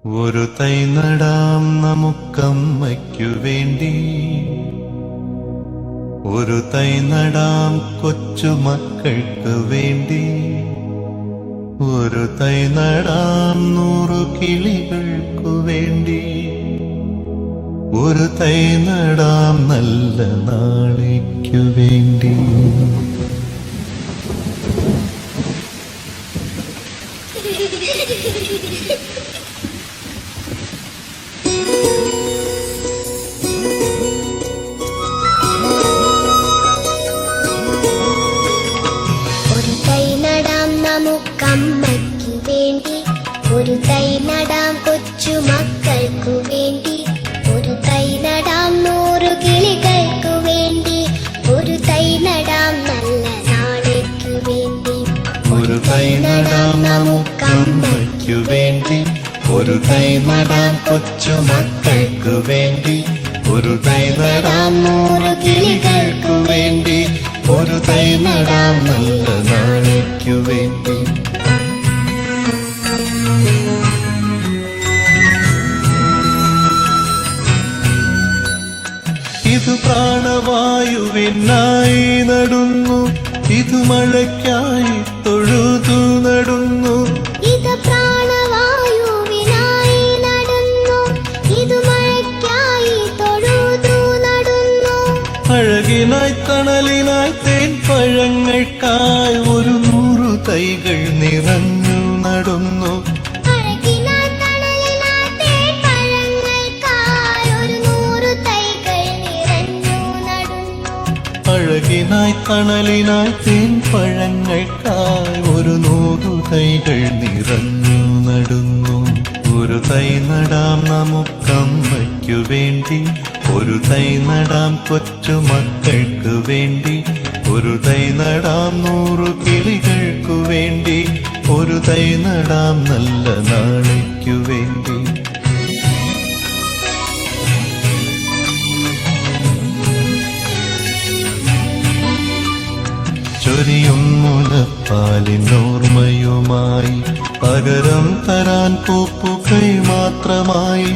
ഒരു തൈ നടാം നമുക്കമ്മയ്ക്കു വേണ്ടി, ഒരു തൈ നടാം കൊച്ചുമക്കൾക്ക് വേണ്ടി, ഒരു തൈ നടാം 100 കിളികൾക്കു വേണ്ടി, ഒരു തൈ നടാം നല്ല നാളേക്കു വേണ്ടി. ഒരു തൈ നടാം നമുക്കമ്മയ്ക്കു വേണ്ടി, ഒരു തൈ നടാം കൊച്ചുമക്കൾക്കു വേണ്ടി, ഒരു തൈ നടാം 100 കിളികൾക്കു വേണ്ടി, ഒരു തൈ നടാം നല്ല നാളേക്കു വേണ്ടി. ഒരു തൈ നടാം നമുക്കമ്മയ്ക്കു വേണ്ടി, ഒരു തൈ നടാം കൊച്ചുമക്കൾക്കു വേണ്ടി, ഒരു തൈ നടാം 100 കിളികൾക്കു വേണ്ടി, ഒരു തൈ നടാം നല്ല നാളേക്കു വേണ്ടി. ഇത് പ്രാണവായുവിനായി നടുന്നു, ഇത് മഴയ്ക്കായി തൊഴുതു നടുന്നു, ഇത് പ്രാണവായുവിനായി നടുന്നു, ഇത് മഴയ്ക്കായി തൊഴുതു നടുന്നു. അഴകിനായി തണലിനായി തേൻ പഴങ്ങൾക്കായി 100 തൈകൾ നിറഞ്ഞു നടുന്നു, അഴകിനായി തണലിനായി തേൻ പഴങ്ങൾക്കായി 100 തൈകൾ നിറഞ്ഞു നടുന്നു. അഴകിനായി തണലിനായി തേൻ പഴങ്ങൾക്കായി 100 തൈകൾ നിറഞ്ഞു നടുന്നു. ഒരു തൈ നടാം നമുക്കമ്മയ്ക്കു വേണ്ടി, ഒരു തൈ നടാം കൊച്ചുമക്കൾക്ക് വേണ്ടി, ഒരു തൈ നടാം 100 കിളികൾക്കു വേണ്ടി, ഒരു തൈ നടാം നല്ല നാളേക്കു വേണ്ടി. ചൊരിയും മുലപ്പാലിനോർമ്മയുമായി, പകരം തരാൻ പൂപ്പുകൈ മാത്രമായി,